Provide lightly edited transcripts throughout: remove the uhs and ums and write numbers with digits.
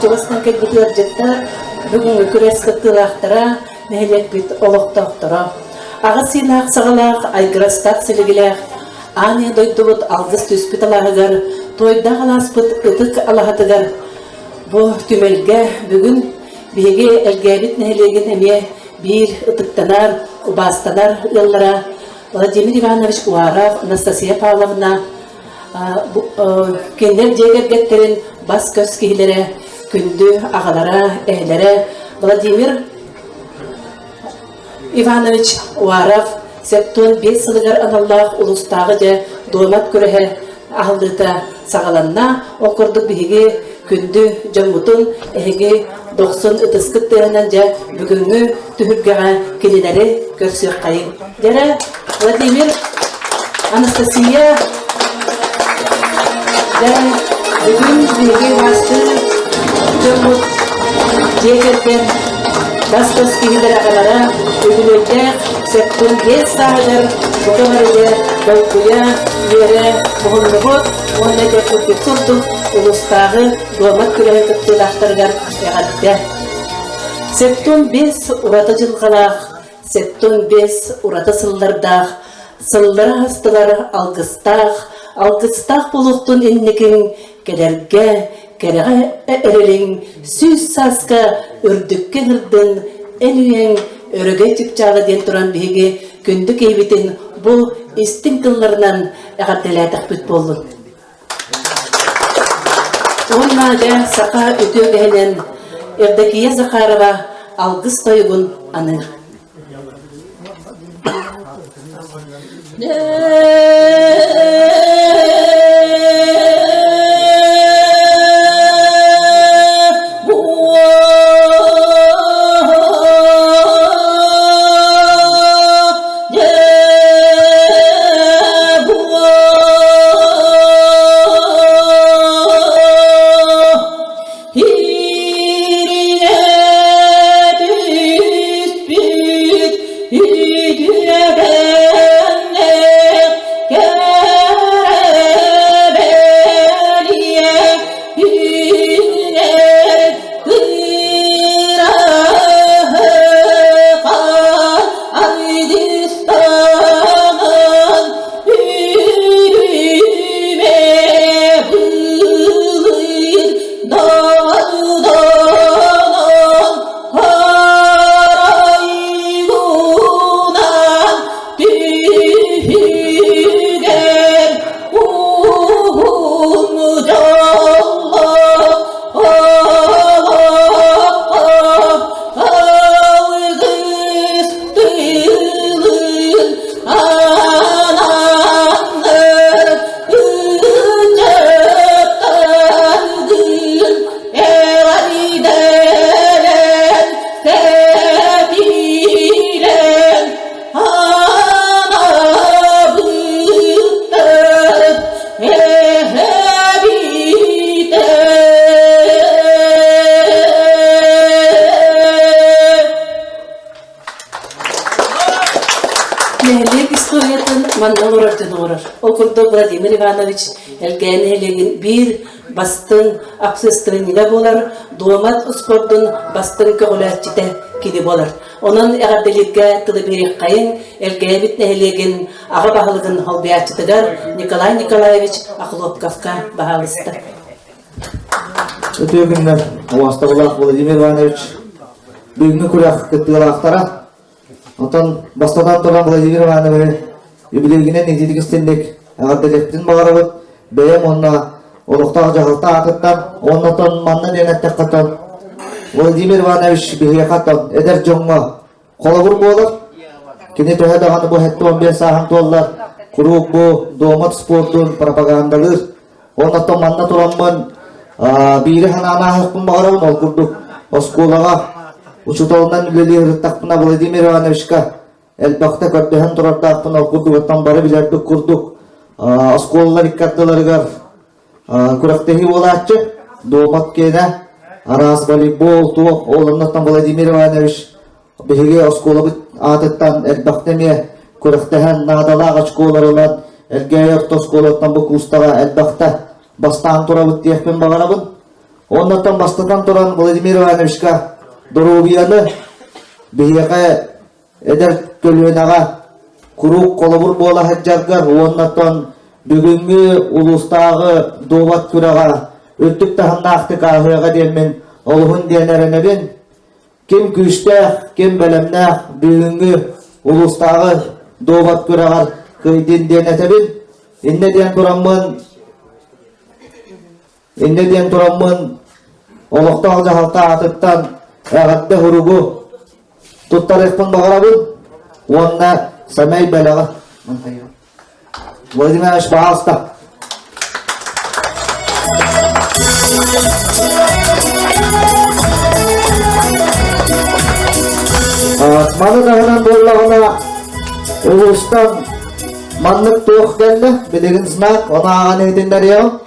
Çoğustan kelbitiler ciddi bugün küres kıttılahtara nehelek bit oluqtaqtıra. Ağı sinaq sağalaq aygırastak siligilaq ane doydubut algız tüspitalarıgar toyda alaspıt ıtık alahatıgar. Bu tümelge bugün bege elgebit nehelegin eme bir ıtıktanar, ubastanar yıllara Vladimir Ivанович Uarov, Anastasia Pavlovna kendiler cegergetlerin bas göz kihilere kündü ağalara, ehlere Vladimir Ivanoviç Uarov septon 5 yılgar anallah ulustağıca doğmat kürehe ahıldıta sağalanna okurduk bihigi kündü jamutun ehigi 90 ıtıskıt dönence bugünkü tühürgeğe kilileri görsüyor kayın. Jere Vladimir Anastasia bugün bihigi bastı jamut cegerken Bastos kihilere kadar ödülünce septon 5 sağlar fotoğrafı dokuya yere muhunluğu onunla yapıp tutuldu ulustağı doğmak küreği kıttılahtırgar yağattı. Septon 5 uratıcılğalaq, septon 5 uratı sıllardağ, sıllara hastılar algыстağ buluqtun innikin kelerge Kerege erelin süz saska ördükke hırdın en üyen öröge tüpçağı den turan bihege kündük eybitin bu istin kıllarından eğatelatak büt bolun. Onlarda saka ötüyor gehenen Evdakiye Zakharova algыс toygun anır. Тонорар. Окурдо Владимир Иванович Элгенелегин бир бастын апсыстырынига болар, дуамат спордун бастын көгөләтчите киди болар. Онан әгәделеккә тылы берек кайын Элгебит нәһелеген ага баһалыгын холбиятчытыгар Николай Николаевич Ахлопковка баһалысты. Өтөгүннән Уастабулак Владимир Иванович бүгүнкү күрәк кыттыгылактара. Отон бастадан турган Владимир Иванович юбилейгинен нетидигистендек әгәделектин багарабыт бәйем онна олуктагы жагылта акыттан оннотон манны денеттек катон Владимир Иванович бихе катон эдер жоңго колобур болор кини төһө даганы бу хетте 15 сахан толлар курук бу доомат спортун пропагандалыр оннотон манна тураммын бири хананахыкпын багарабын ол курдук осколага учутолунан үлелиырыттакпына Владимир Ивановичка элбакта көрдөһөн турардакпын ол курдугуттан бары билердик курдук осколалар иккаттыларыгар күрәктеһи болааччы доомат кене арас волейбол туох олоннотон Владимир Иванович биһиге осколабыт атыттан элбактеме күрәктеһен надалаах очколарылан элгеер тосколоттан бу кустага элбакта бастаан турабыт диэхпин багарабын оннотон бастатан туран Владимир Ивановичка Доровияны биһиге эдер көлүөнага курук колобур бола хаджаргар оннотон бүгүнгү улустагы дообат күрага өттүк таханнаакты каахыга диэмин олухун диэнеренебин ким күчтэ ким белемнэ бүгүнгү улустагы дообат күрагар кыйдин диэнетебин инне диэн тураммын олуктагы жахалта атыттан эгатте хуругу туттарыхпын багарабын уонна самай белага Владимир Иванович пожалуйста. Маны дагынан боллагына улустан маннык тоох келди билигин знак оны аган этиндер я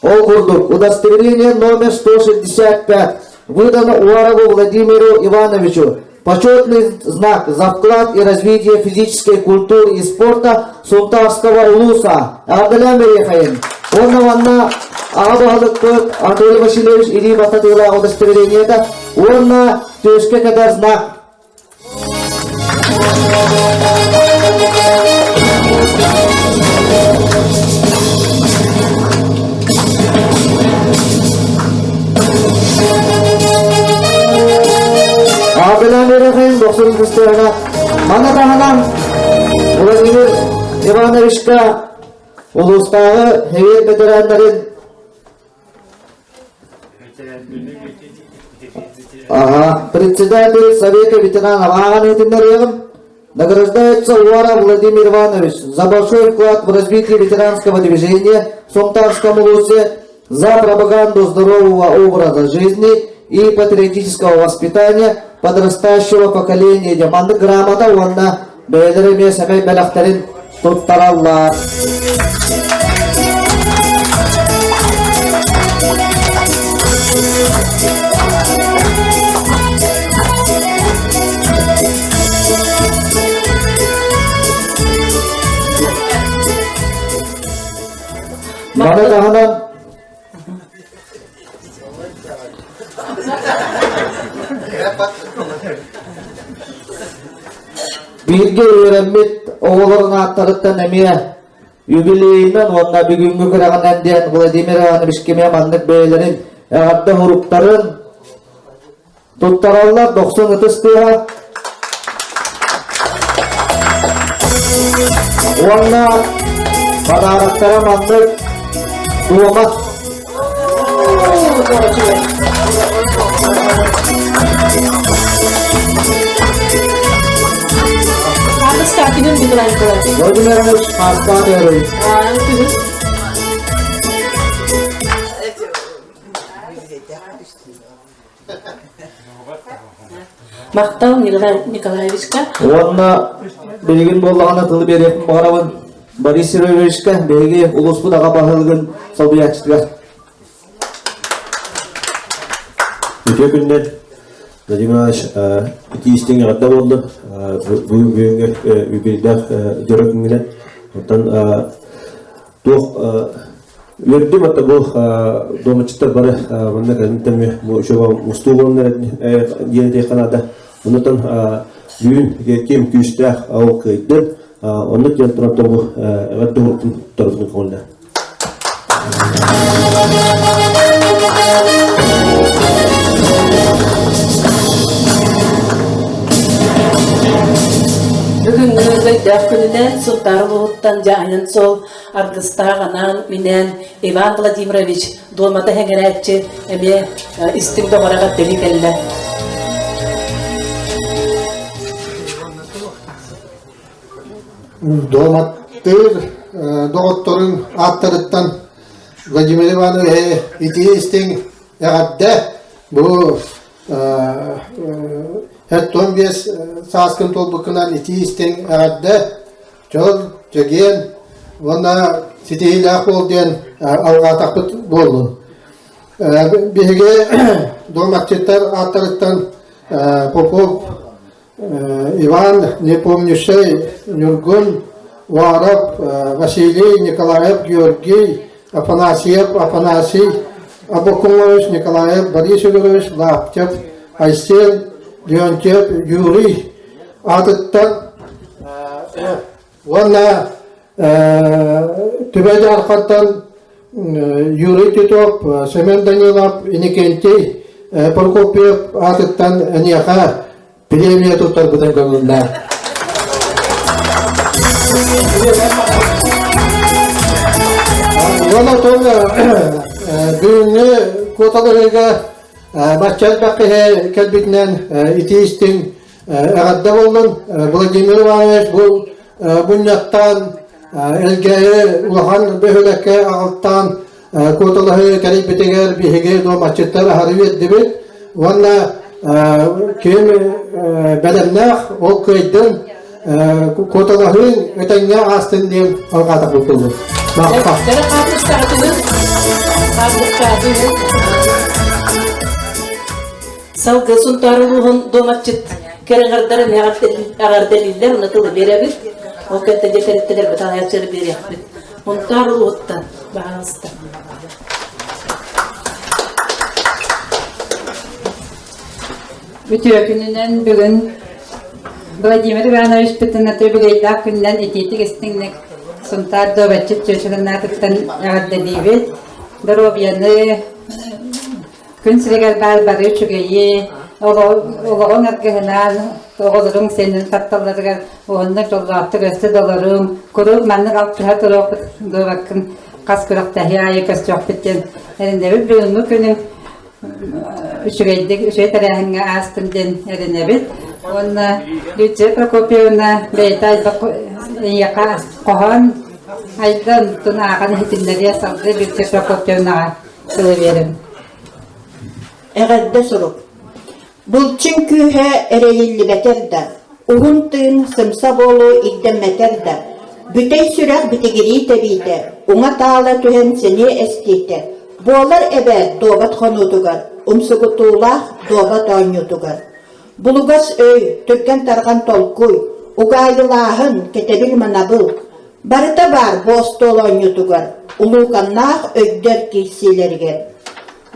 Ол курдук удостоверение номер 165 выдано Уварову Владимиру Ивановичу. Почетный знак за вклад и развитие физической культуры и спорта Сунтарского улуса. Ардалям Берехаин. Он на Абахалык Анатолий Васильевич или Бататыла удостоверение это. Он на тюшке когда знак. Абдулlah Берехаин 90 кыстырына мана тағынан Владимир Ивановичка улустағы хевер ветерандарын председатель Совета ветеранов ағаны етіндерегім награждается Уваров Владимир Иванович за большой вклад в развитие ветеранского движения в Сунтарском улусе, за пропаганду здорового образа жизни и патриотического воспитания подрастающего поколения деманды грамота онна бәйлереме сәмей бәләхтәрін туттараллар. Мана тағынан Birge öğrenmet oğulların аттарыттан әмия юбилейінен онна бүгінгі күрағынан ден Владимир Иванович кеме мандық бәйлерін әғатты ғұрыптарын тұттаралар 90 ұтыстыға онна подарақтара мандық дуамат Владимир Иванович Аскадеров. Мақтау Николаевичка. Онна белген болғаны тылы беретін бағарабын Борис Сергеевичка беге улуспудаға бағылығын салбиятшыдығар. Өте күннен Владимирович итистең гадда булды. Бу бүгүнгө үбүлдәк жөрөкүнгүлө. Оттан тох Вердим ата бу домачтар бары мында кантеме шоба мустугоннар диеде канада. Онтан бүгүн кем күстә аукыйды. Онны жантырапты бу гадда тарыфын колда. Бүгін өңгөйдәк күнінен Султарлығыттан жайын сол Аргыстағанан менен Иван Владимирович долмата хәңгәрәтчі әме истің доғараға дәли кәлі. Долматтыр доғыттырын аттырыттан Владимир Иванович ити истің әғадда бұл Həttон biz saskın tolbukынан iti isten əğəddə çol çögen ona sitihilaq olden alğa taqbıt bolun. Bihige dolmakçetler attarıktan Popov, Иван, Непомнящий, Нюргун, Вараб, Василий, Николаев, Георгий, Афанасьев, Афанасий, Абакумович, Николаев, Борис Егорович, Лаптев, Айсен, Леонтьев, Юрий, Атыттан, Ванна, Түбәді арқаттан Юрий Титов, Семен Данилов, Иникентий, Прокопьев, Атыттан, Әнияға премия тұттар бұдан көңілді. Ванна тоңы бүгінгі көталығыға Баччат бақыға кәлбетінен итеистің әғадда болдың. Владимир Иванович бұл бұняттан әлгәйі ұлған бөхілекке ағылттан көталығы кәлбетігер бейге домачеттар ағарып едді бет. Ванна кем бәлемнәқ ол көйдің көталығын өтәңе астын дем алғата бұлтылды. Салгы Султарлығын доматчыт кәріңғардары ағарделілер ұнатылы беребіз. Ол кәнті жетереттілер бұт аяқчары берекпіз. Султарлығыттан бағанысты. Бүтүө күнүнен бүгүн Владимир Иванович Петинаты бүгөйдак күнүнен этитик истиңник сунтар добачыт чөшүгүннатыттан ягадда дейбит. Здоровьяны күн сирегер бары чүгейи олоғын әргіғінан оғылырың сенің татталарығар оғынның жоллақты көсті доларың көріп мәннің алып тұра тұрып дұбақын қас көріқ тәхи айы көс жоқ біттен әріндебіт бүгінгі күнің үші тәрәхінге астымден әріндебіт оны Люче Прокопьевна бәйті айдық еқа қоған айдан тұны аған хетіндері салды Люче Прокопьевнаға сылы берім. Әғәдді сұрып. Бұлчын күйе әрейілі бәтерді. Уғын тыын сымса болу идден мәтерді. Бүтей сүрәк бітігірі тәбейді. Уңа тағала түхен сене әстейді. Болар әбә добат қонудығар. Умсығытулақ добат ойнудығар. Бұлығас өй, түркен тарған толкуй. Уғайылағын кетебіл манабыл. Барыта бар бостол ойнудығар. Улуғаннақ өйдер кейсилергер.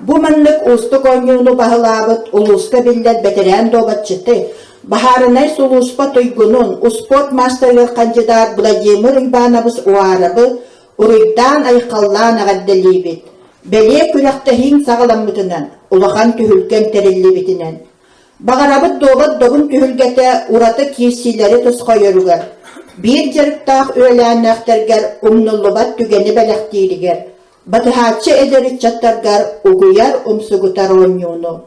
Bu manlık ustu konyunu bahılabıt, uluska billet beterен dobatçıtı. Baharınay suluspa tuygunun, usport masterı kandidat Vladimir Ivanovich uarabı, uruydan aykallan ağaddalibit. Beliye kürektehin sağlamıtınan, ulağan tühülken terilli bitinen. Bağarabıt dobat dobun tühülgete uratı kisileri tuskoyurugar. Bir jarıktağ öğlen aktargar, umnullubat tügeni belektiğirigar. Batıhatçı ederi çattargar, uğuyar umsugutar onyunu.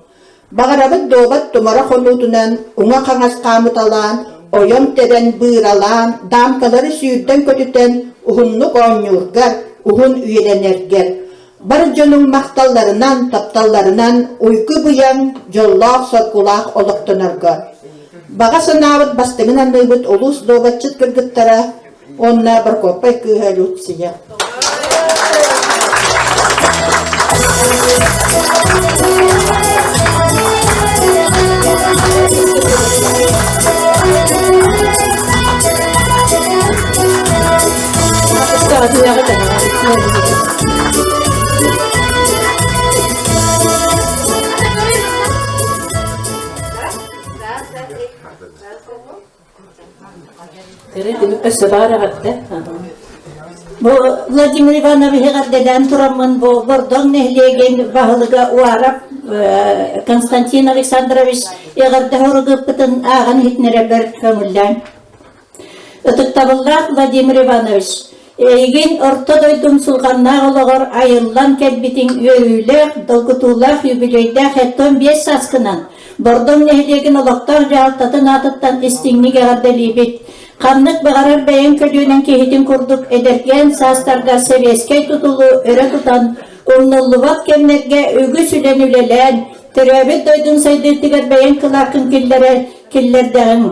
Bağarabıt dobat tumara konutunan, uğa kangas kamutalan, oyom teben bıralan, damkaları süyütten kötüten, uhunluk onyurgar, uhun üyelenerger. Barıcının maktallarından, taptallarından, uyku buyan, jollaq sorkulaq oluqtunargar. Bağa sınavıt bastığın anlayıbıt olus dobatçıt kırgıttara, onna bir kopay kıhal utsiya. Demek ösebara gatte. Bu Vladimir Ivanovich'e gaddeden turamın bu bordan nehlegen bahılıga uarap Konstantin Aleksandrovich egarda horugıpıtın ağın hitnere bir kömüllen. Ötüktabıllah Vladimir Ivanovich Egin orta doydum sulganna olağır ayıllan kelbitin üyülük, dolgutullah yübüleyde hetton 5 saskınan. Bordan nehlegen olaqtar jaltatın atıttan istinni gardalibit. Kanlık bağırar beyin kölüğünen kehitin kurduk ederken sastarga seviyeskey tutulu öre tutan urnulluvat kemlerge ögü sülen ülelen teröbet doydun saydırtıgar beyin kılakın killerden.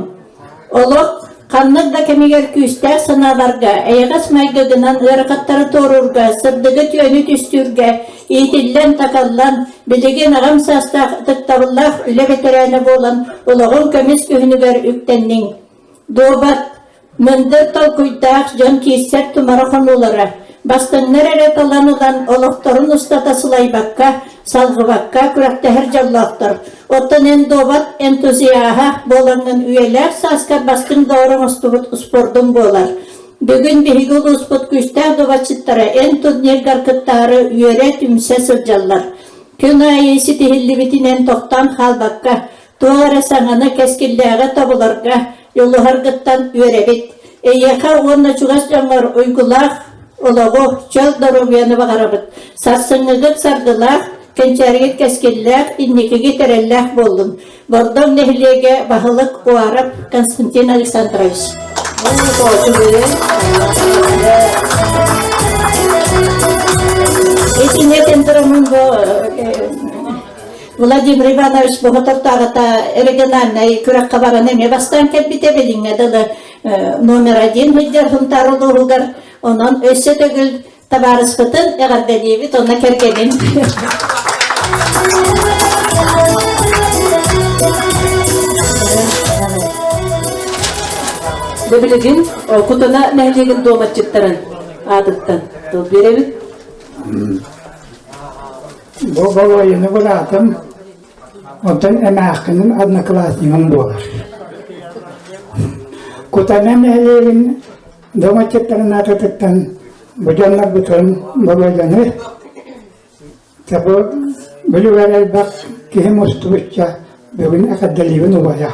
Oluk kanlık da kemiger küster sanavarga ayağas maygıgınan ırkatları torurga sırdıgı tüönü tüstürge iyitillen takallan bilegen ağam sasta tıktabıllah üle veterane bolan uluğun kömüz kühünüger üktennin. Doğbat Mındır tolkuydağ jön kisser tumaraxon olara. Bastınlar ere talanıdan oluktorun ustata sılaybakka, salgıbakka, kürekte her jallaqtır. Ottan en doğbat entuziyaha bolanın üyeler saskar bastın doğru mustubut uspordun bolar. Bugün bihigul usput güçtağ dobatçıttara en tudnir garkıttarı üyere tümse sırjallar. Kün ayesi tihilli bitin en toktan halbakka, tuğara sananı keskilliğe tabularga, yolu hargıttan üyerebit. Eyyaka uğurna çuğas canlar uygulaq, olağı çöl darubiyanı bağırabıt. Sarsıngıgıp sargılaq, kençergit keskilliğ, innikigi terellaq boldun. Bordom nehliyege bahılık uğarab Konstantin Aleksandrovich. Etine tenturamın bu Vladimir Ivanovich boğatar tağıta regionalnay kürak kabaran eme bastan kelbite belinge dalı номер 1 hüccar hımtarılı hulgar onun össe tögül tabarız fıtın eğer dediği ona kerkenin. Debilegin kutuna nehlegin doğmatçıkların adıttan. Berebit. Bu babayını bıraktım. Ondan emeğinin adına klasının boğar. Kutanan nehlegin doğmatçıkların adıttan bu canlar bütün babacanı tabi bölüverel bak kim ustuvuşça bugün akaddeliyim ubaya.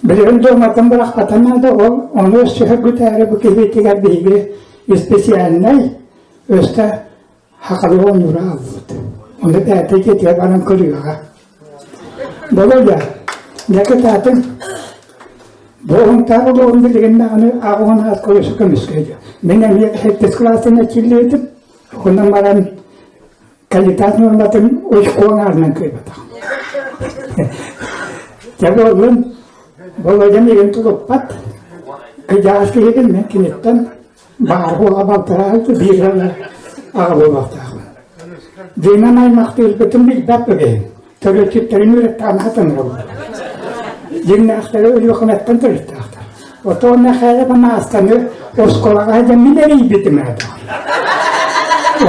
Belirin doğmatın bırakmatanlar da onu şehir güteri bu kibitigar bilgi spesiyalnay öste hakalı onura avut. Onu da getiriyor bana kırıyor. Böyle ne tatın bu ontarı da onu bildiğinde onu ağına at koyusu kımıskıydı. Benim heptes klasına çilledim. Ondan bana kalitat normatın uçkuğun arnan kıybatı. Tabi oğlum Bolacağım yerin tutup pat, kıcağız ki yedim ben kinetten, bağır boğa baltırağıdı, bir ara ağabey baltırağıdı. Dinamay maktıl bütün bir bap ögeyim, türlü çiftlerini üretten hatın oldu. Dinle aktarı ölü hükümetten türüttü aktar. Oto ona kayda bana aslanı, o skolağa mineri bitimedi.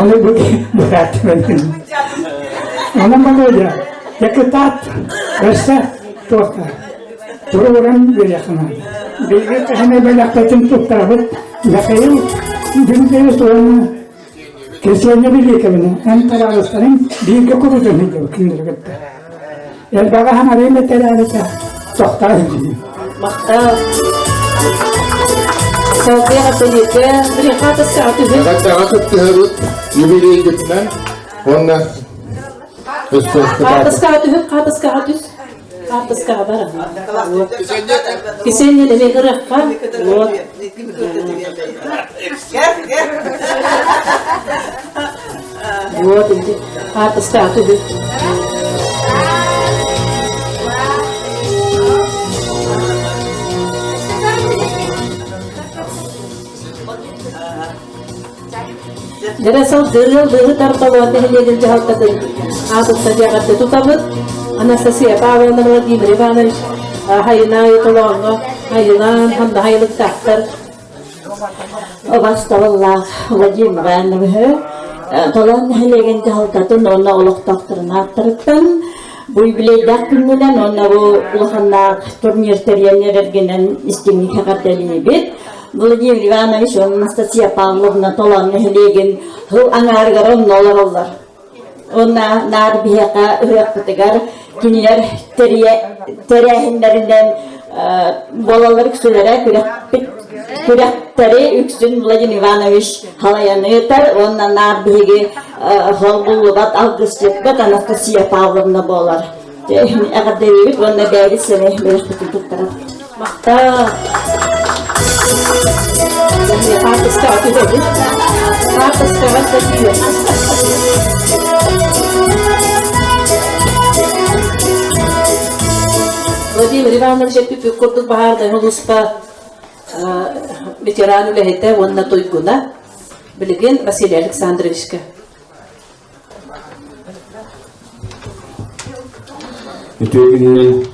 Onu bıraktı benim. Ona bana yakıtat, verse, tuhta. Program belakangan. Bila kami belakatan tutabot, lakayo dinle sonra kesinlikle birlikte antara arasının bir kapıdan hiç kindergatta. El baga hamare metelalita tohtar. Makta. Sofiya atılıyken bir hafta saati bir. Kata tersebut jubilei gitmen, onda Katas kahatus. Katas kahabar. Kesennya dari gerak kan? Buat ini katas kahatus. Jadi asal dulu tertawa tehnya jauh tadi. Aku saja kata itu tabut. Anastasia Pavel na Vladimir Ivanovich hayna ito longo hayna handa hayna takter Обасталлах Владимир Иванович, толан хелегенде халтатын онна олоқтақтырын аттырыттан, буйбилейдақ күннеден онна бұл улаханнақ турнир терьянерергенен истемник хақардали бет. Владимир Иванович, Анастасия Павловна толан хелеген хыл аңарғар онна олағалар. Онна нар бияқа үяқтытыгар кинилер теряхіндерінден болалар күсілері күрәктері үксін Владимир Иванович халаяныйтар, онна нар биге халбулубат алгыстепбет Анастасия Павловна болар. Әғаддеребет, онна бәрі сәне бәріштікін тұттарап. Мақта! Партыска өтеді. Партыска өтеді. Владимир Иванович пипик курдук бахарда хулуспа ветерану лехете онна тойгуна билген Василий Александровичка. Ütüğünün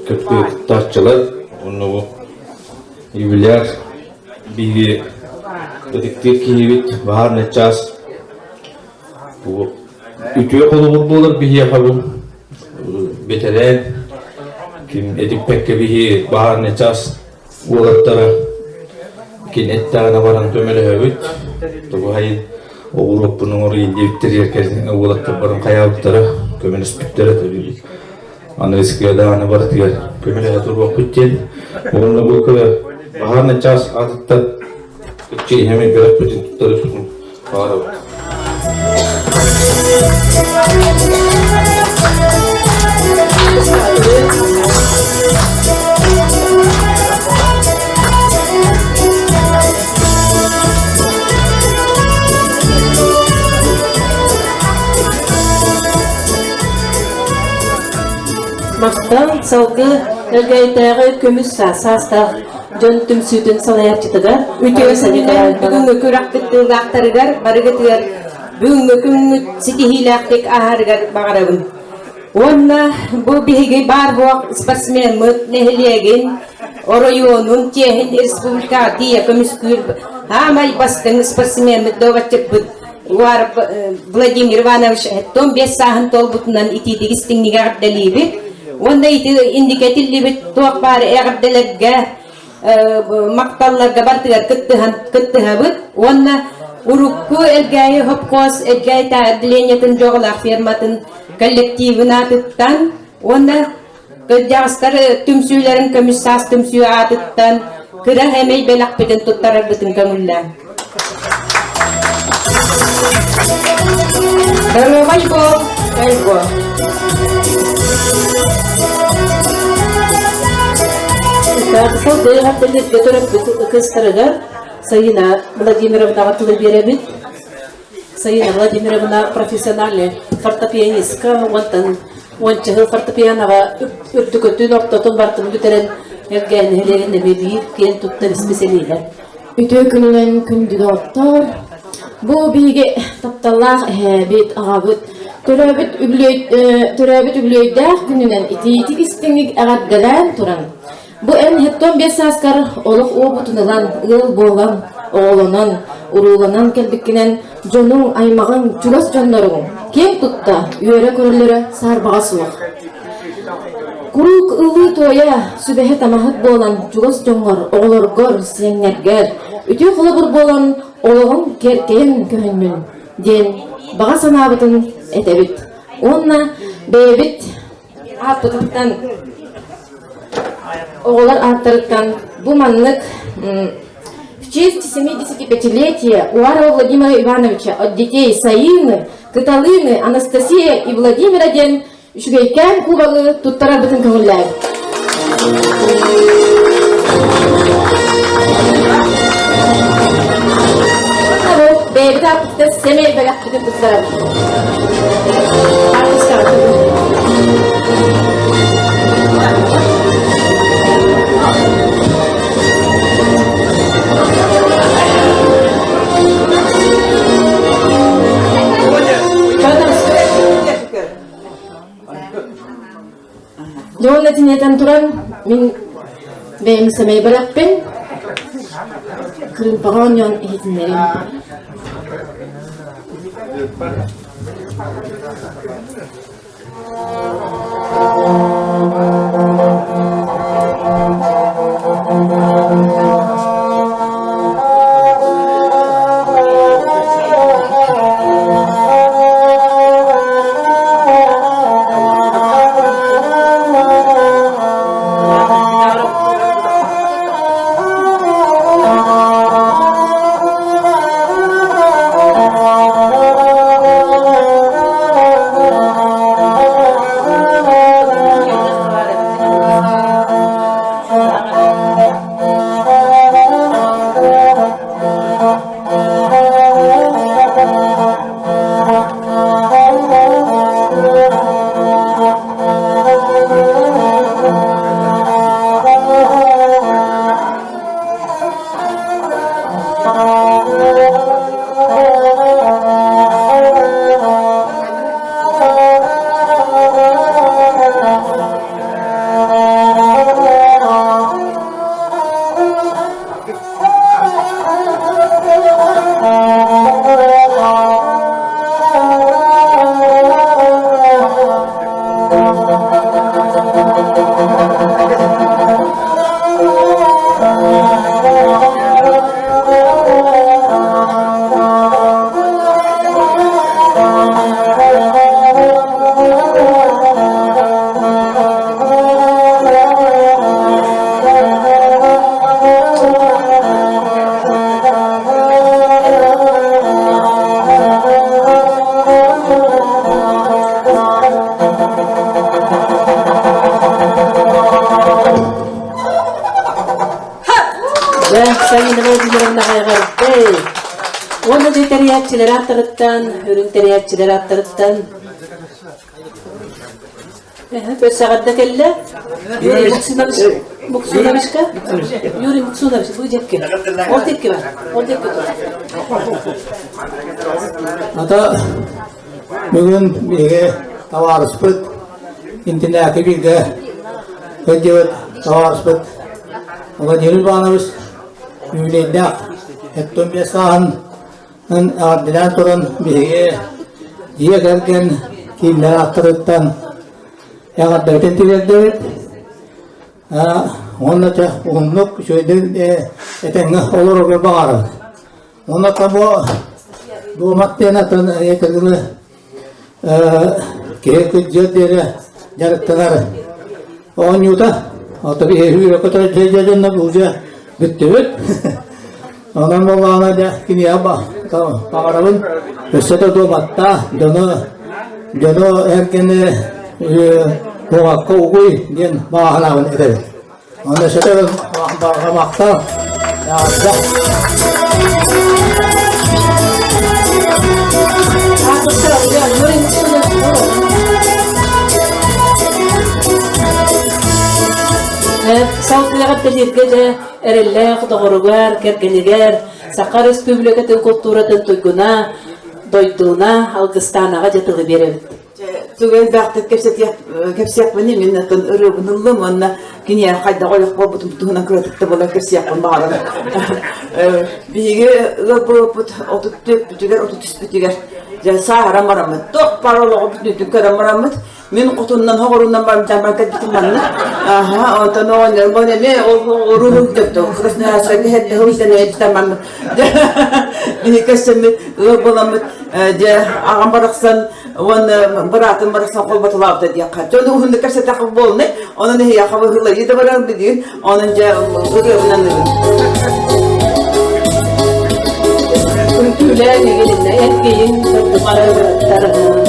kötü taşçılar onu юбиляр биги dediktir ki evet bahar ne ças bu ütüye kolu bulur bihi yapalım betelen kim edip pekke bihi bahar ne ças uğrattara kin ettana varan tömele evet bu hayır Avrupa'nın orayı indiktir yerken uğrattır varan kayalıklara kömene spittere tabii analiskiyada ana var diye kömele hatır vakitçel onunla bu kadar bahar ne ças adıtta kecil hemen biraz bütün tutarız bahar Мақтан салғы әлгәйтәғі көміс састақ жон түмсүйден салаятчытыға Үтөсүнүнөн бүгүнгү көрөктүктүгактарыгар барыгытыгар бүгүнгү күнгү ситихилактык ахарыгар багарабын. Онна бу биги бар бу спортсмен мыт нехилеген оройонун техин республика тия комиссар хамай бастын спортсмен мыт довачык Уар Владимир Иванович том бес сахын толбутунан итидигистин нигардалиби. Онда ити индикативлибит туак бар эгерделерге макталларга бартыгар кыттыхабыт. Онна урукку элгайы хопкос элгайта отделениятын жоғылақ ферматын коллективын атыттан. Онна кыдjağыстар түмсүйлерин комиссас түмсүү атыттан кыра хемей белак бетін туттарар бытын көңүллә. Байго. Сол дәйгәтлек көтөрөп кыстырыгар Sayına Владимировна Тулыберебит, Sayına Владимировна профессиональный фортепианистка, ончы фортепианоға үртүкөтүн оптотун бартын бүтерен элген хелеген бебир кен туттар специалилер. Үтө күнүнөн күндү доктор. Бу биге тапталлах бит агабыт төрөбүт үблөйдө күнүнөн ититик истиңик агадгалан туран. Бу эн хеттон бес аскар олук обутунан ыл болгон оолонон урууланан келбиккинен жонуң аймагын чурас жоннорун кең тутта үйөрө көрөлөрө сарбага суук. Курук ылы тоя сүбэхе тамахыт болан чурас жоңгор оголоргор сеңнергер үтө кылыбыр болан ологон керкен көрүнмүн ден бага санаабытын этебит. Онна бебит апытыктан оголар арттырыттан бу маннык в честь 75-летия Уварова Владимира Ивановича от детей Саины, Кыталыны, Анастасия и Владимира ден үшгейкен кубалы туттара бытын көңүлләр. Бебит апытта семей белек бытын туттара. Жолна тинетен туран, мен бейім самай балақпен, kırımpagan yon ehitinlerin. Sayın öğrencilerimle hayırlı. Onu da teriyatçıları attırıttan, ürün teriyatçıları attırıttan. Böyle sağda kelle. Yuri muksunamış ka? Yuri muksunamış. Bu cepke. O tepki var. O tepki var. Ata bugün bir tavarıspıt internette bir de önce tavarıspıt ona gelip bağlamış yüleğinde ettim bir sahan ardından turun bir diye gelirken kimler attırıktan ya da tetikledi onda da umluk şöyle etenge olur bir bağır ona da bu maddene tan yeterli gerek jadere jarıktalar on yuta tabi hüyre kadar cecenle buca bitti ondan babana da kini apa tamam pagarabın ösete do matta dono erkene bu hakka uy diyen bağlanın eder onda şete bakmakta ya Sağlıklığa delirgece erelle doğrugar kergeniger Sakar Respublika'nın kulturatın doyduğuna algıstanağa jatılı verir. Tugel baktık kepsi yapmanı minnetin ırıbınılım onunla yine hayda koyup babutun tuğuna kırıtıkta bola kepsi yapman bağlı. Bilgi bu otuttuk bütüger otutüs bütüger. Sahara maramut, tok parolo bütüdük kadar maramut. Min kutundan horundan barım market bitirmanı. Aha, o da ne bana ne o ruhum tuttu. Kırısına asaydı hep hızlı ne tamam. Bir kesimi bulamut. Ağam baraksan on baratın baraksan kol batılavdı diye kat. Onu hunde kese takıp bolne. Onun ne ya haberle yedi baran dediğin. Onun ca ruhundan ne? Kültürler ilgili etkiyin tarafı.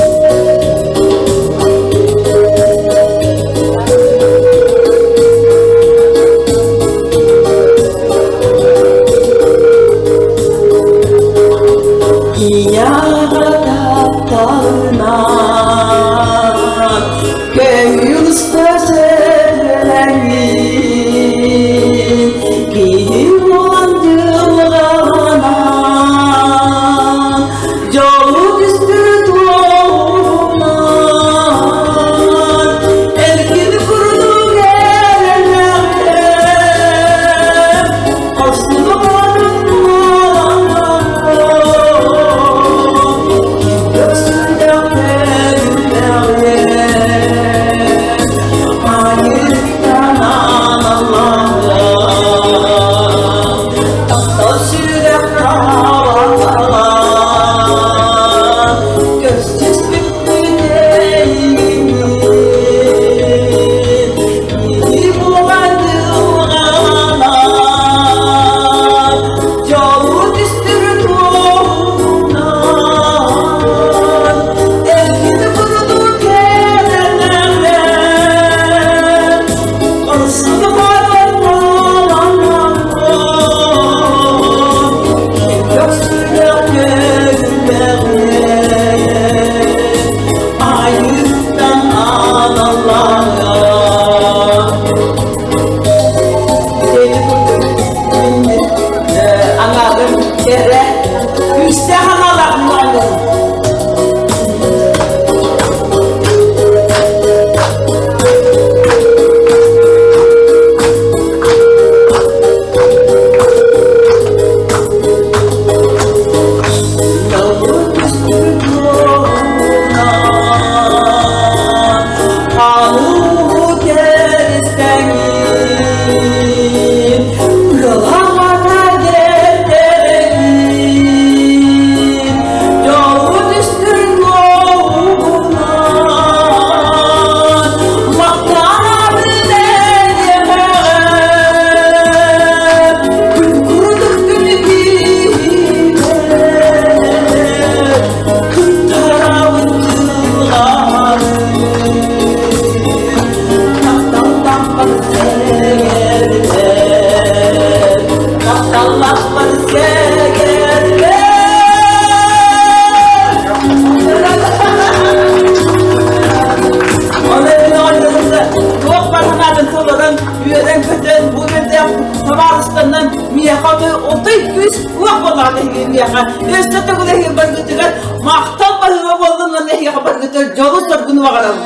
bakalım.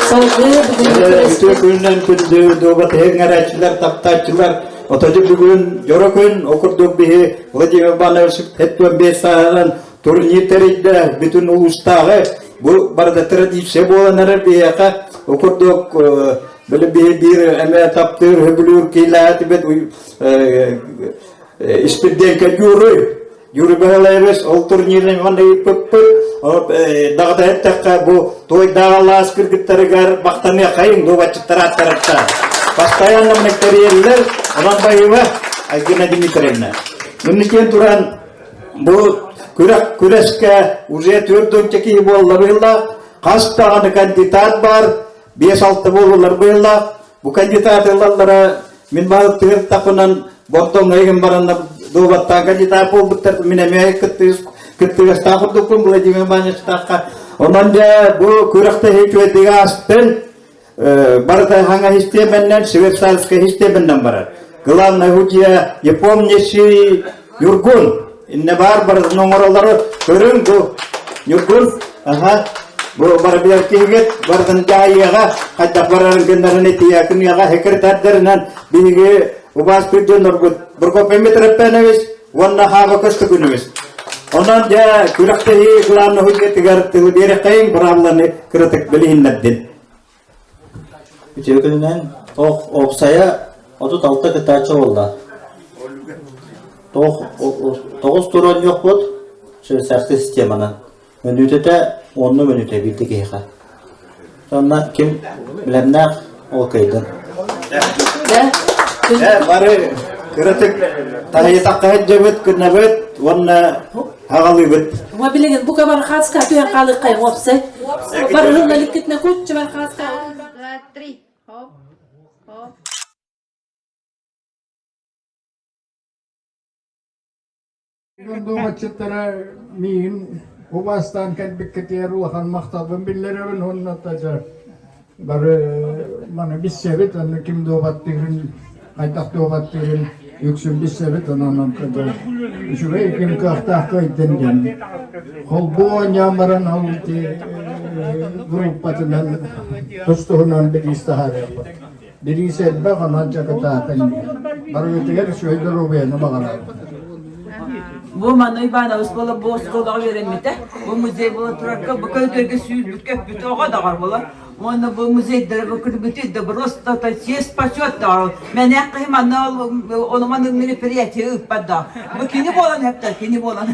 Salgı Күннен күндү добат хеңерачылар, таптачылар, отожу бүгүн жорокөн окурдук бихи Владимир Иванович Хеттон Бесадан турниртерде бүтүн улустагы бу барда традиция боланары бияка окурдук биле бир эме таптыр хөбүлүр килат бет испиденке Юрий Бахалевич ол турнирин мандай көппүр дагы эттекка бу той дагалас кыргыттарыгар бактаны кайын добачыттар аттаракта постоянно мектериелер Ранбаева Айгина Дмитриевна мынекен туран бу күрөскө уже 4-нче ки болду быйла кастаган кандидат бар 5-6 болулар быйла бу кандидаттарга мен барып тыгыр тапынан Бортон эгем баранда добаттан кандидат болуптар мен эме кыттыгас тагырдыкым Владимир Иванович такка онан же бу күрөктө хечүедиге астын барда ханга системенен швейцарский системенен барат главный худия японияси Юргун инне бар номерлары көрүн бу Юргун бу бар биякигет бардан жайыга кайта баран гендерне тиякыняга секретарьдеринен биги Убас Пидонор Бургопеметрепеневич, ванна хава костыгуневич. Онан же күрәктәге главный худетигар тилбере кайын брамланы кырытык билиннәддин. Үтекүннән оксая 36 кытачы болду. 9 турон жок бот. Швейцарский системанан. Минутта 10 минутта битиге. Сонна ким билемнәк ол кайды. Бары кырытык тахиятакка жебет күннәбет ванна хагалыбет. Ва билеген бу кабар хаска туя калы кай вопсе. Бар хыллалык кетне кучча бар хаска. 3 хоп хоп Doğmaçıtlara mihin Ubastan kelbikket ruhan maktabın billerin honna tacar. Barı mana bir sebet anne kim doğbattirin aytak doğbattirin yüksün bir sebet anam kadar. Şuraya kim kahta kayden gen. Hol bu oynamaran halti grup patından tustuğundan bir istihar yapar. Biri sebbe kananca kataatan. Barı öteger şöyle rubeyana bakana. Bu manay bana usbala boş kola verilmedi. Bu müze bu turakka bu kadar süyüz bütkep büt oğa da var bola. Onu bu müze de bu kadar büt de просто ta ses paçot da. Men yakayım anna onu manın meripiyeti upada. Bu kini bolan hep de kini bolan.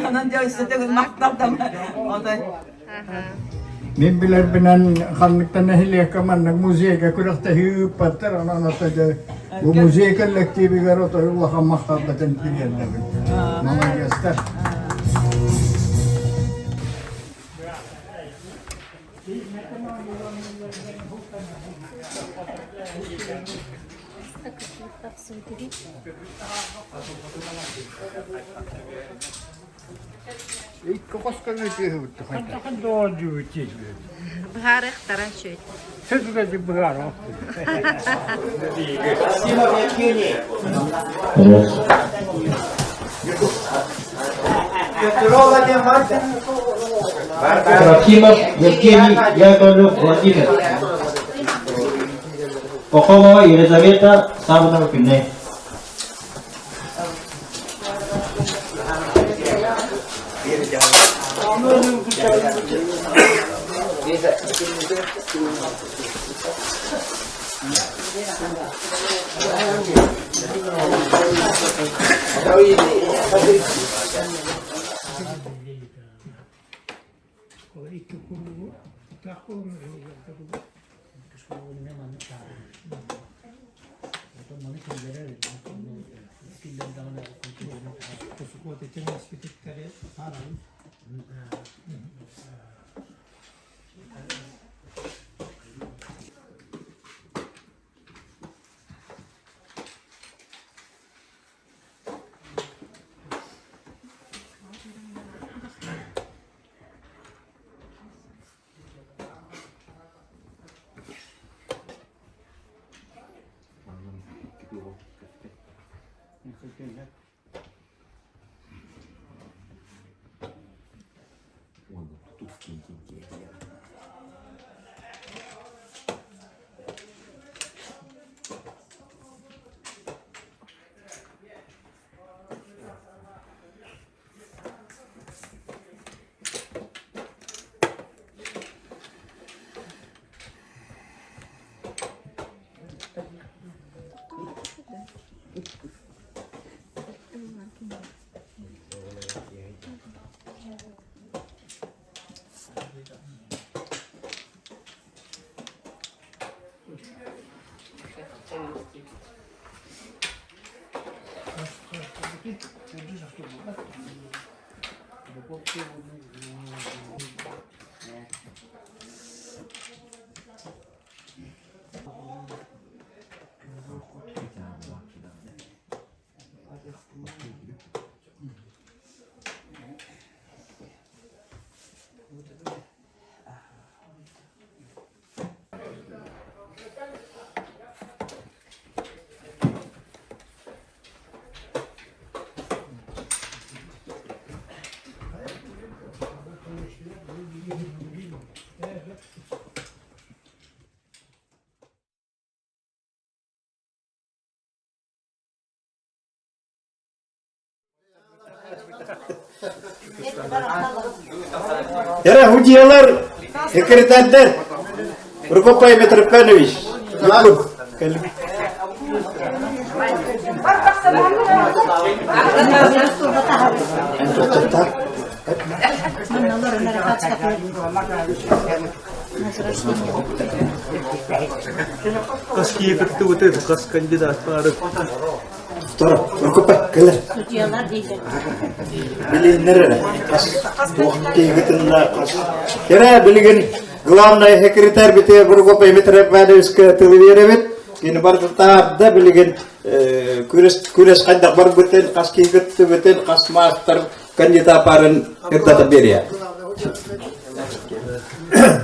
Anan diyor işte de maktabda. O da Min bilir binen kanlıktan ehliye kaman müziğe kurakta hüyüp patlar anataca. Bu müziğe kolektifi garota Allah'a mahtabeten kiriyelde. Mama göster. İlk koskoca bir şey oldu. Doğru bir Бхарах тарашөйт. Сөзгөзі бұғар Трофимов Евгений Яковлев Владимир. Пахомова Елизавета Савнова Кюне. Yara hujiyalar sekreterler Prokopay Mitrofanovich. Yakut. Kas kıyıkıttı ötedi, kas kandidat varı. Tora, Prokopay, gelir. Bilinir. Kıyıkıttında kas. Yara bilgin главный секретарь бите Prokopay Mitrofanovich televizyon kini bar tahapda bilgin kures kandak bar biten kas kıyıkıttı biten kas master kandidat parın irtata beriya.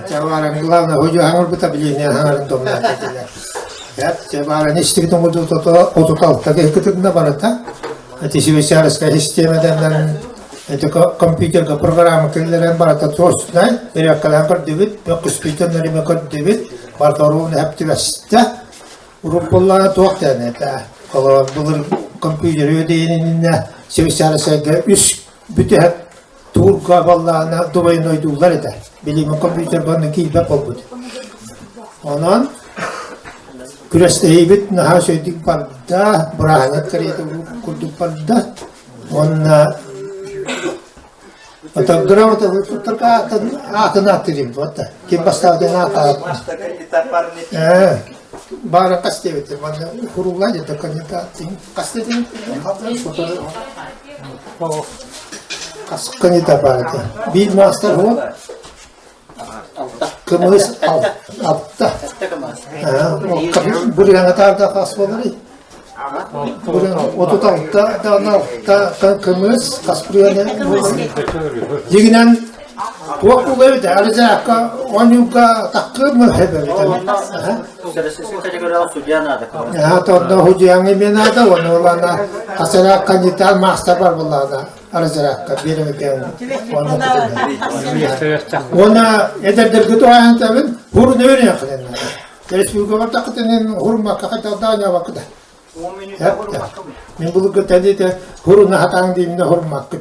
Cevara главное hoca hangur buta bilinen hangur domlar. Ya cevara niştik domudu ototal taki kıtında barata. Atisi vesareska sistemeden itu komputer ke program kelleran barata terus nay beri kalan kod debit ya komputer nari kod debit bartaru ne hepti vasta urupolla tuakta ne ta kalau bulur komputer ödeyeninne sevisareska üst bütün Turka vallahi dolayı noydular eder. Bilim komputer bana ki bak oldu. Onun küresde heybet naha söyledik parda, berahanat kariyete kurduk parda. Onun atau drama itu terka akan atirim buat. Kim basta dia nak. Bara kasti itu mana kurula je tak kanyata ting kasti ting. Kanita parati. Bir master ho. Kemudian alta. Burian atarda kasbolari. Burian ototal da kemudian kaspurian. Jiginan waktu itu ada jaka wanita tak kemahebe. Ya, tahu hujan ini ada wanita kasara kanita master parbolada. Arasara kabir mekan ona eder gitu ayan tabin hur ne öyle yakın. Terus juga takutinin hur makaka tadanya vakda. Men bulu tadi te hur na hatang di mina hur makte.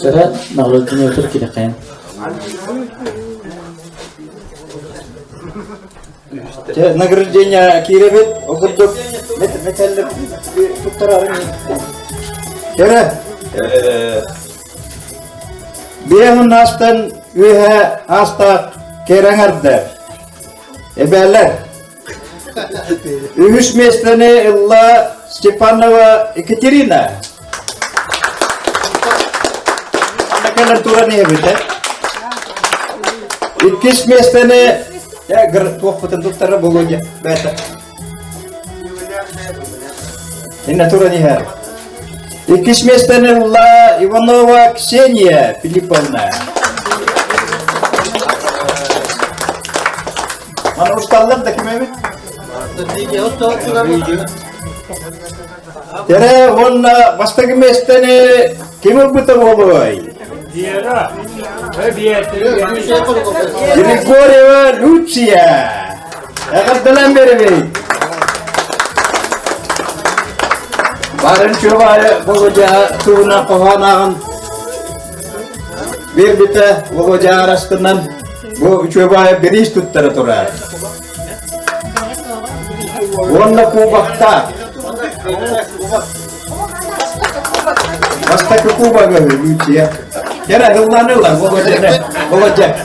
Cara nakluknya itu kita kan. Награждение Киревит, обрдок, металлик, путарарни. Яра, биягын астан үйе аста кераңарды. Эбелер. Үгіш местені Илла Степанова Екатерина. Анакалар тураны ебіті. Иккіш местені ya gerak tuh petunjuk bolonya beta ini turunnya her ikis mestane Allah Ivanova Ksenia Filipovna mana ustalar da kim evet tere onna bastaki mestane kim buta boloy Григорьева Люция. Ягадалан беребей. Барын чубай Володя туына коханагын бербите Володя арастынан бу чубай бериш туттара турар. Онна кубакта. Баста кубага Люция. Яра гылланылар Володя.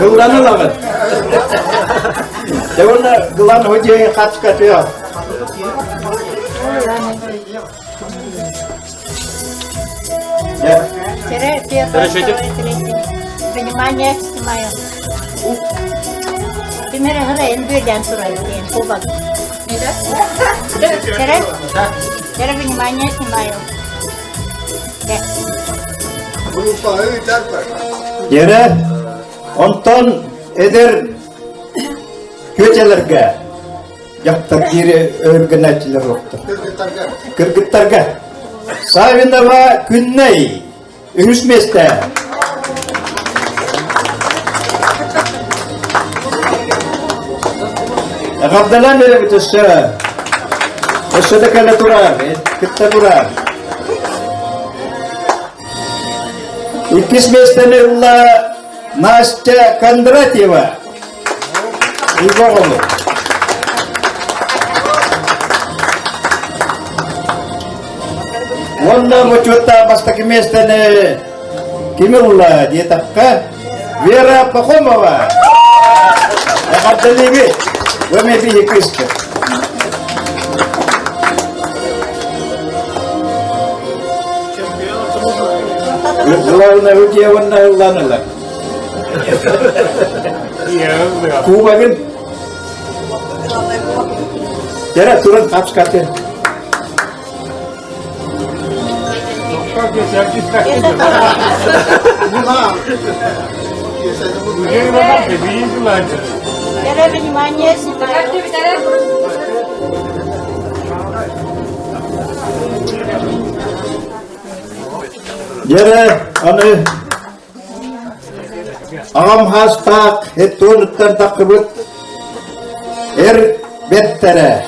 Гылланылар. Devonna gılan hocaya kaç katıyor. Внимание, снимаю. Примеры граем, бюллен сурай, кубок. Теперь внимание, снимаю. Yere ondan eder köçelerge yaptık yeri örgünetçiler yoktu. Kırgıtlarga. Savindava künney. Ünüsmeste. Abdalan böyle bir tüssü. Tüssü kala durar. Kıtta durar. İkismestene ulla Настя Кондратьева. Егорову. Вон мочута бастаки местане Кимилла детапка Вера Пахомова. Абдалиги. Вами били кыска. Главное удиванное ланала. Кубагын. Жара туран капскаты. Теперь внимание, снимаю. Jere, ane ağam hastak ettuğundan takıbıt bettere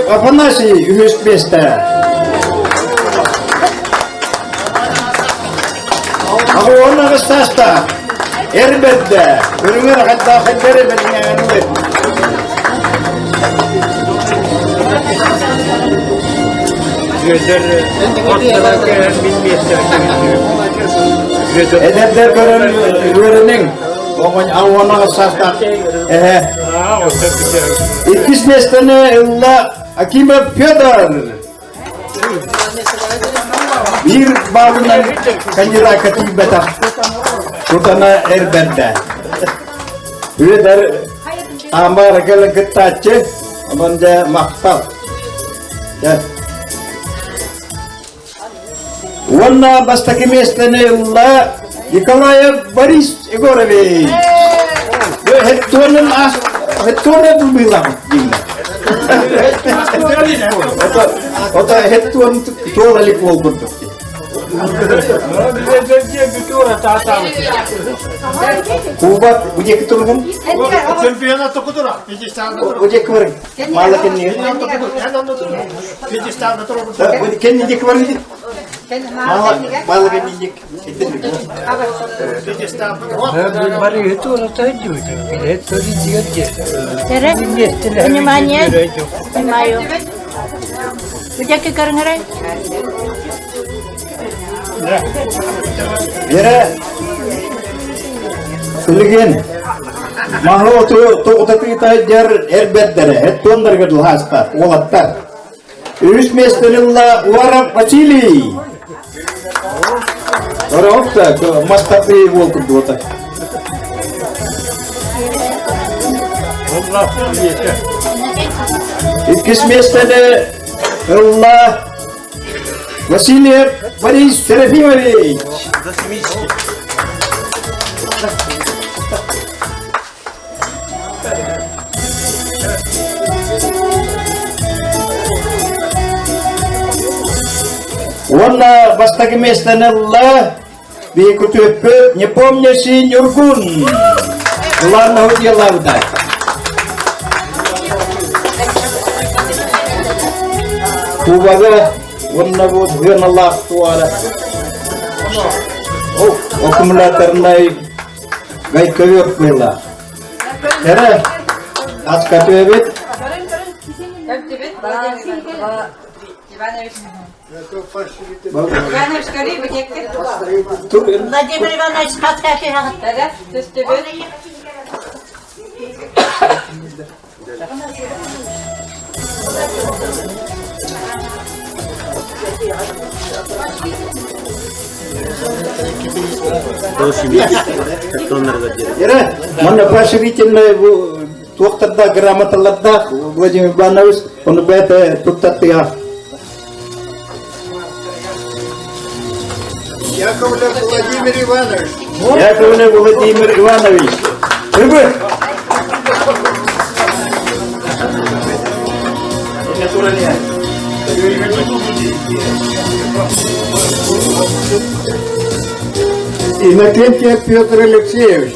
apanasi ühüst beste ağı ona gıstasta bedde ürünür hatta haddere bedine anubet Edepler görünün Oğun avana sastak İkis mesleğine illa Akime Fyodor Bir bağından Kanyıra katibeta Sultana Erberde Üyeder Amara gelen gıttaçı Amanca maktal Вон бастаки местане ула Николаев Борис Егорович. Хеттуанен булбилам. Ота хеттуан туолали полбурду. Кубат уде кетурган? Чемпионат окудура. Уде квар. Мала кенни. Кенни де квар. Мало генник. Внимание, снимаю. Где кикарнгары? Вера. Үлген. Махло тоғытапита жер эрбеттері. Эттуандар хаста. Олаттар. Үш местелілла Уарап Василий. Орауқта, мастапы волку дуата. İkis местелі Улла Василий Борис Серафимович. Вон Онна бастаги местенелла би кутөппөт не помнящий Нюргун. Главного дела удать. Кубага онна вот гыналах туара. О, аккумуляторный гайковер была. Эре, аскатөбет. Владимир Иванович, подскажи, Эре, мана поощрительная тоқтарда грамоталарда Владимир Иванович, он бәті туттатыға. Яковлев Владимир Иванович. Яковлев Владимир Иванович. Рыбы! Иннокентьев Петр Алексеевич.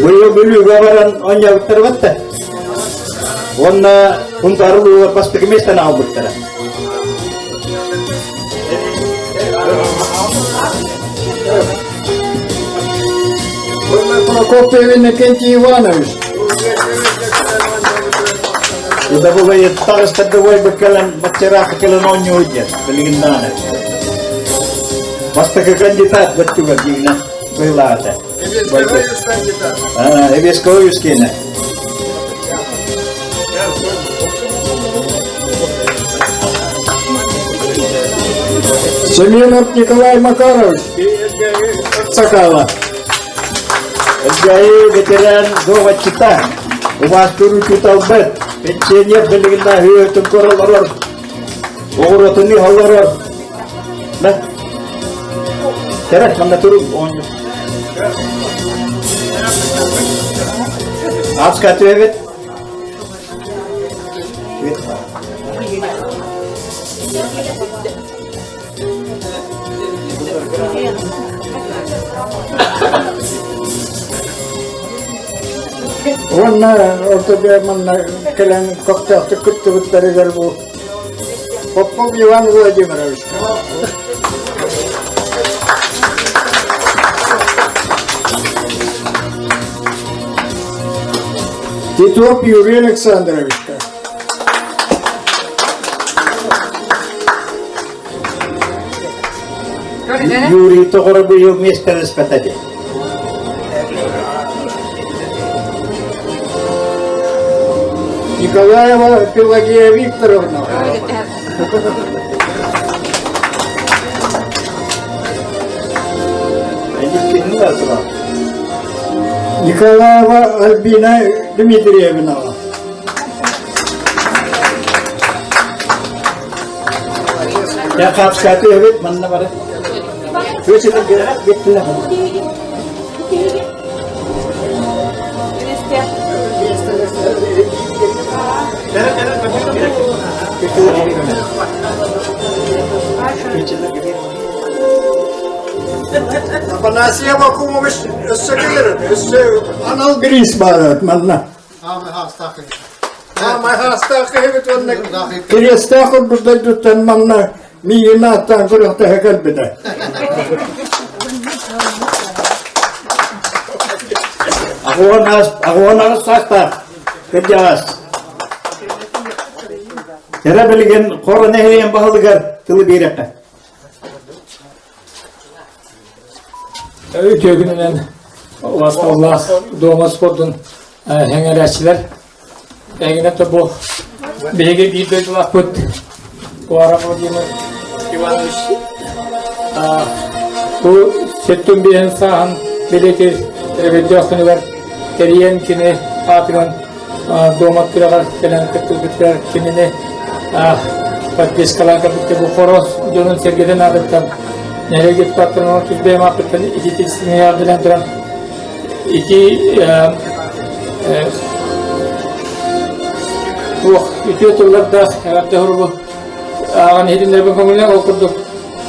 Быйыл бүлі ғабаран оңя ұттырватты. Онна ұнтары ұлар бастығы местен албыттыра. Прокопьев Иннокентий Иванович. Udah boleh taras terdewa bekalan bercerah bekalan onyo aja, belingin mana. Basta ke kandidat betul begini, bela ada. Ebes kau kena. Семенов Николай Макарович. Сакала. Сгай ветеран Дова Чита. У вас туру читалбет. Пенсионер белгинда хүйөтүн көрөлөр. Огоротуни халлар. Да. Керек мында туру онжу. Апска төбет. Онна ортада манна келен коктакты күттүгүттөрүгөр бул. Попов Иван Владимирович. Титов Юрий Александрович. Юрий тогора быйыл местен испытатель. Николаева Пелагея Викторовна. Николаева Альбина Дмитриевна. Ya kapskatı evet manna var. Köşede bir gittiler. Афанасий Абакумович Сагирин, Анал Грис барат манна. Крестахын burada tutan manna miyini attan kırıkta hekal bide. Ağuanas sakta. Kerjas. Yara bilgin korona heyen bahalıgar tılı bir yakta. Öykü gününden Allah doğma sportun hengereçiler. Engine de bu bilgi bir de vakit bu araba Vladimir Ivanoviç bu settun bir insan belki televizyon var teriyen kini patron doğmak kiralar gelen kıtlıklar kinini patlis kalaka bitti bu koros jonun sergiden adıktan nereye git patron tüzbeyim akıttan iki tisini yardılan duran iki tuğ ütüyorlar da evet doğru ağan hedinler ben konular okuduk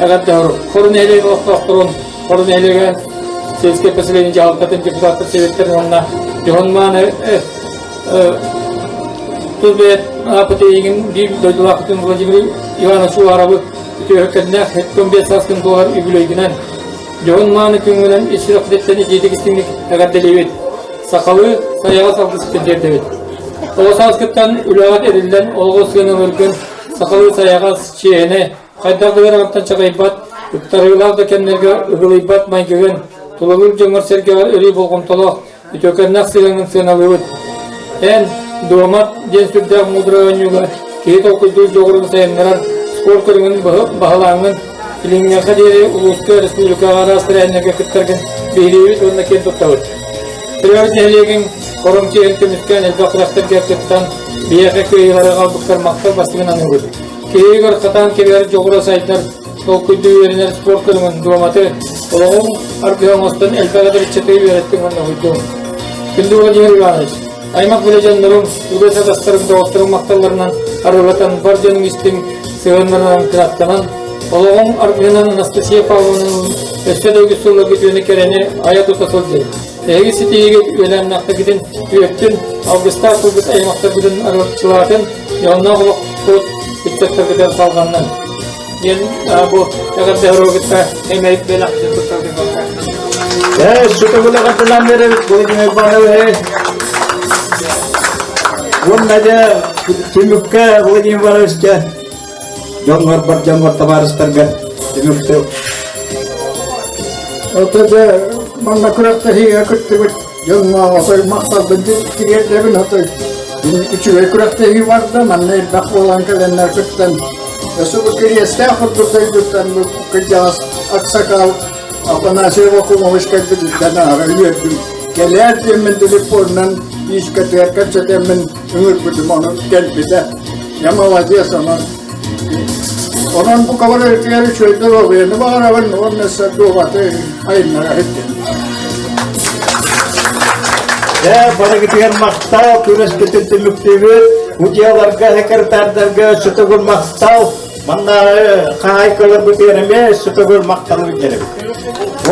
evet doğru korun eyle okudukturun korun eyle sesке peselenince halkatın депутаттар sebeplerin onunla Johanmanı Tuzbet apateyinin bir doydulakıtın Vladimir Ivanoviç arabı ütüyorkenler hepten bir saskın doğar übülöygünen Johanmanı küngünen işirak detteni jedik istimlik agaddeleyvet sakalı sayağa salgısı pencerdevet o saskıttan ülavat edilden olgu sığının ülkün sakalı sayağa çiğene kaydardı veramaktan çakaybat Uktarılar da kendilerine ıgılıybat maygıgın Tulalır cömür sergeler ölü bolğun tolaq ütökennak silinin sığınalıvet en doğamat den sürdağ mudrağın yuga kehit okuyduğu joğurun sayınlarar spor kırımın bahalağının ilimiyaka deri Uluska Respublika arası rəyinləgə kıttargın beyleyivit onunla kent tuttavut. Tırıvat nehlegin korumçu entümüskən elbaqıraqtır gerçekten biyaka köyülara qaldıqlar maqtar bastıgın anıgıd. Keyigör katan keber joğura saytlar okuyduğu yeriner spor kırımın doğamatı Oğum arkeologdan elbaqadır çeteyi öğrettin onunla koyduğum. Gündü Vladimir Ivanoviç. Aymak bilecanlarım, Udesa dastarım doğuttırım maktallarından arılatan barcanın istim sığınlarından kınattanan Oğum Arkenan Anastasia Pavlovna'nın öste dövgüsüyle güdüğünü kereni ayat utasıldı. Egi sitiyege ölen nakta gidin üyettün, Augusta Akılgıt aymakta gidin arıqçılatın, yanına kulak kut bütçekler gider salganlar. Ben bu yakın devroğutta emeğip belakçı tutardım. Sütü bile katılan beri Vladimir Ivanoviç. Bunlarda Timukka Vladimir Ivanoviç'e Jongor tabarıstarga Timukka. Ortada bana kurakta hiya kırtıbıt Jongor atay maksal bence kiriyetlerin atay. Üçü kurakta hiya vardı manna ilbaq olan kalenler kırttan. Su kiriyeste kırtıbıttan bu kıcağız aksakal Apanasya Vakumoviç kaybedildi arayıyordum. Geler temin telefondan iş katıyarken çetemin ümür budum onu gelbide. Yamavacıya sana. Onun bu kavar erkeğleri çöldür oluyor. Ne var avın onun mesela doğatı ayınlara ettim. Para gitiyan maktav, turis gitin timuktivi, ujialarga sekretardarga sütugul maktav, mana kahai kalar bitiyaname sütugul maktav bitiyaname.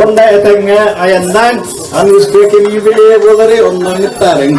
Onda etenge ayandan, anus kekin yubile bolari ondan ngetareng.